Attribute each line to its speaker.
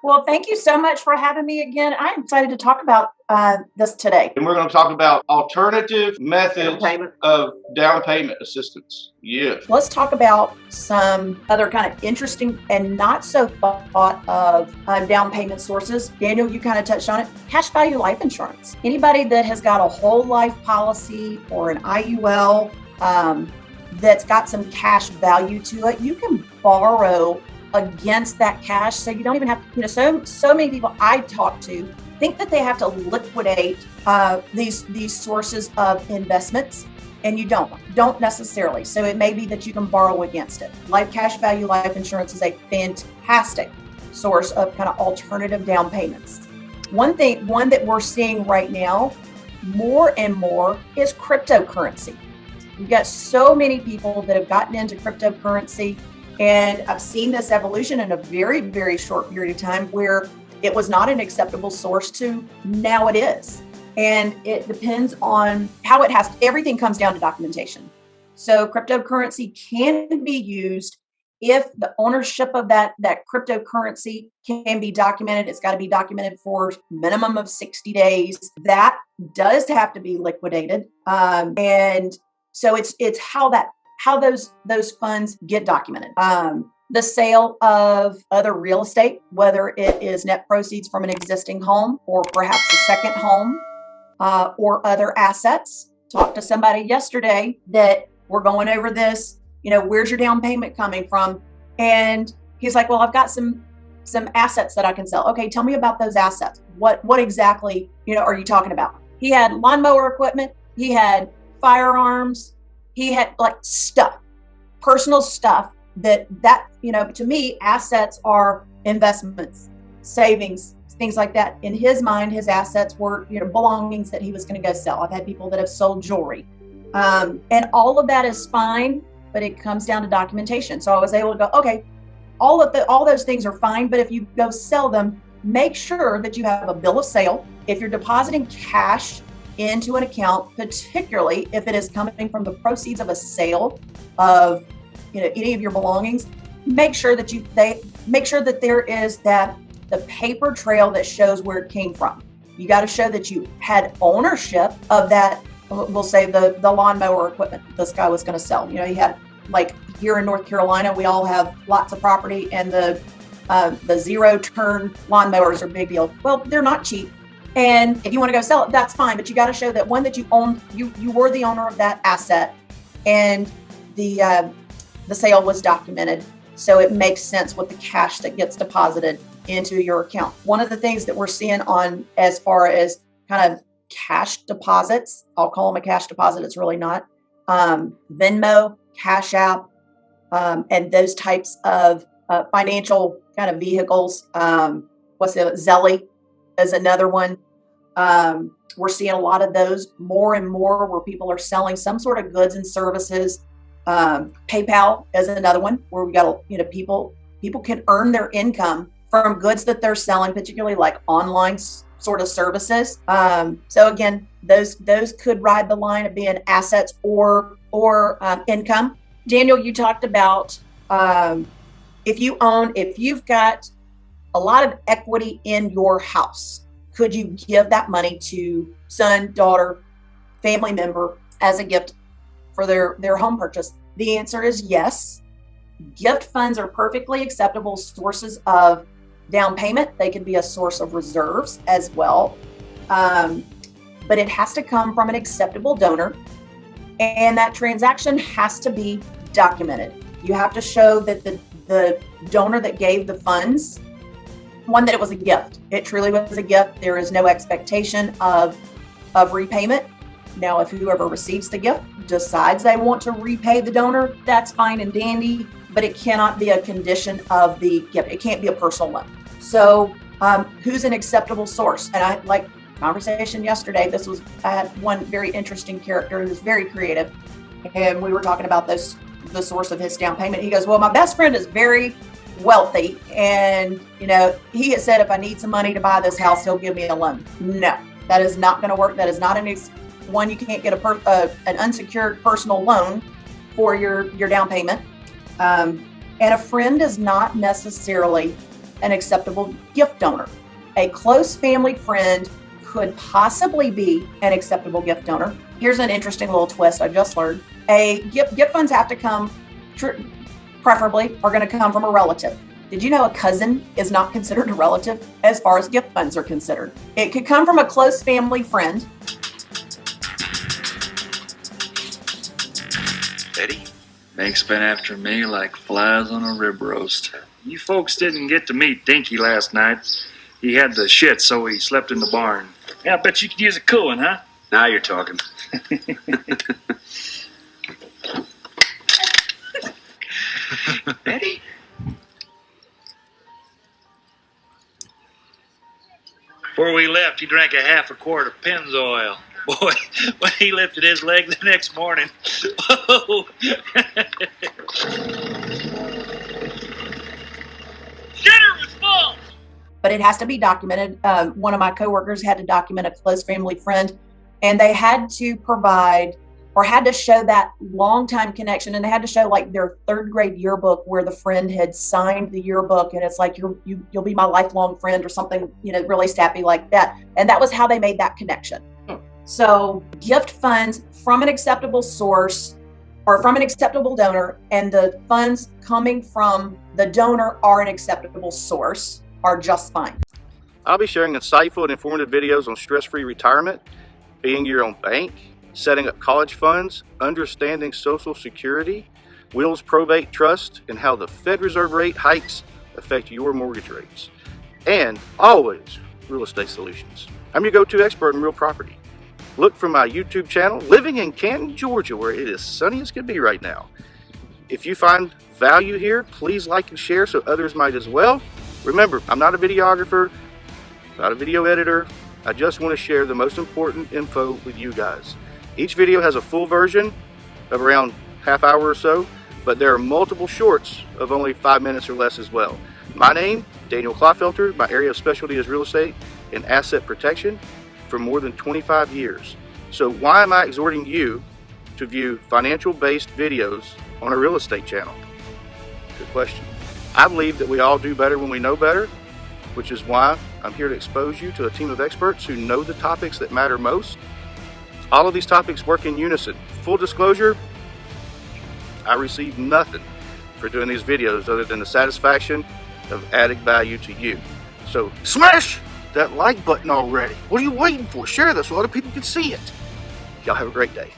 Speaker 1: Well, thank you so much for having me again. I'm excited to talk about this today.
Speaker 2: And we're going to talk about alternative methods of down payment assistance. Yes.
Speaker 1: Let's talk about some other kind of interesting and not so thought of down payment sources. Daniel, you kind of touched on it. Cash value life insurance. Anybody that has got a whole life policy or an IUL that's got some cash value to it, you can borrow against that cash. So you don't even have to, so many people I talk to think that they have to liquidate these sources of investments, and you don't necessarily. So it may be that you can borrow against it. Life cash value life insurance is a fantastic source of kind of alternative down payments. One that we're seeing right now more and more is cryptocurrency. We've got so many people that have gotten into cryptocurrency, and I've seen this evolution in a very, very short period of time where it was not an acceptable source to now it is. And it depends on how everything comes down to documentation. So cryptocurrency can be used if the ownership of that cryptocurrency can be documented. It's got to be documented for minimum of 60 days. That does have to be liquidated. And so it's how those funds get documented. The sale of other real estate, whether it is net proceeds from an existing home or perhaps a second home or other assets. Talked to somebody yesterday that we're going over this, where's your down payment coming from? And he's like, well, I've got some assets that I can sell. Okay, tell me about those assets. What exactly, are you talking about? He had lawnmower equipment. He had firearms. He had stuff, personal stuff that to me, assets are investments, savings, things like that. In his mind, his assets were, belongings that he was going to go sell. I've had people that have sold jewelry. And all of that is fine, but it comes down to documentation. So I was able to go, okay, all those things are fine, but if you go sell them, make sure that you have a bill of sale. If you're depositing cash into an account, particularly if it is coming from the proceeds of a sale of any of your belongings, make sure that there is the paper trail that shows where it came from. You got to show that you had ownership of that. We'll say the lawnmower equipment this guy was going to sell. He had, like here in North Carolina, we all have lots of property, and the zero turn lawnmowers are a big deal. Well, they're not cheap. And if you want to go sell it, that's fine. But you got to show that that you owned, you were the owner of that asset, and the sale was documented. So it makes sense with the cash that gets deposited into your account. One of the things that we're seeing on as far as kind of cash deposits, I'll call them a cash deposit, it's really not, Venmo, Cash App, and those types of financial kind of vehicles. Zelly is another one. We're seeing a lot of those more and more where people are selling some sort of goods and services. PayPal is another one where we got, people can earn their income from goods that they're selling, particularly like online sort of services. So again, those could ride the line of being assets or income. Daniel, you talked about if you've got a lot of equity in your house, could you give that money to son, daughter, family member as a gift for their home purchase? The answer is yes. Gift funds are perfectly acceptable sources of down payment. They can be a source of reserves as well. But it has to come from an acceptable donor, and that transaction has to be documented. You have to show that the donor that gave the funds, one, that it was a gift. It truly was a gift. There is no expectation of repayment. Now, if whoever receives the gift decides they want to repay the donor, that's fine and dandy, but it cannot be a condition of the gift. It can't be a personal loan. So who's an acceptable source? And I like conversation yesterday. I had one very interesting character who was very creative, and we were talking about the source of his down payment. He goes, well, my best friend is very wealthy, and he has said if I need some money to buy this house, he'll give me a loan. No, that is not going to work. That is not one. You can't get an unsecured personal loan for your down payment. And a friend is not necessarily an acceptable gift donor. A close family friend could possibly be an acceptable gift donor. Here's an interesting little twist I just learned. Gift funds have to come, preferably, are going to come from a relative. Did you know a cousin is not considered a relative as far as gift funds are considered? It could come from a close family friend.
Speaker 3: Eddie? Meg's been after me like flies on a rib roast. You folks didn't get to meet Dinky last night. He had the shit, so he slept in the barn. Yeah, I bet you could use a cooling, huh?
Speaker 4: Now you're talking.
Speaker 3: Eddie? Before we left, he drank a half a quart of Pennzoil. Boy, when he lifted his leg the next morning. Whoa. Dinner was full!
Speaker 1: But it has to be documented. One of my coworkers had to document a close family friend, and they had to provide or had to show that longtime connection, and they had to show like their third grade yearbook where the friend had signed the yearbook, and it's like you'll be my lifelong friend or something, really sappy like that. And that was how they made that connection. So gift funds from an acceptable source or from an acceptable donor, and the funds coming from the donor are an acceptable source, are just fine.
Speaker 2: I'll be sharing insightful and informative videos on stress-free retirement, being your own bank, setting up college funds, understanding Social Security, wills, probate, trust, and how the Fed Reserve rate hikes affect your mortgage rates. And always, real estate solutions. I'm your go-to expert in real property. Look for my YouTube channel, living in Canton, Georgia, where it is sunny as can be right now. If you find value here, please like and share so others might as well. Remember, I'm not a videographer, not a video editor. I just want to share the most important info with you guys. Each video has a full version of around half hour or so, but there are multiple shorts of only 5 minutes or less as well. My name, Daniel Kloffelter. My area of specialty is real estate and asset protection for more than 25 years. So why am I exhorting you to view financial-based videos on a real estate channel? Good question. I believe that we all do better when we know better, which is why I'm here to expose you to a team of experts who know the topics that matter most. All of these topics work in unison. Full disclosure, I receive nothing for doing these videos other than the satisfaction of adding value to you. So smash that like button already. What are you waiting for? Share this so other people can see it. Y'all have a great day.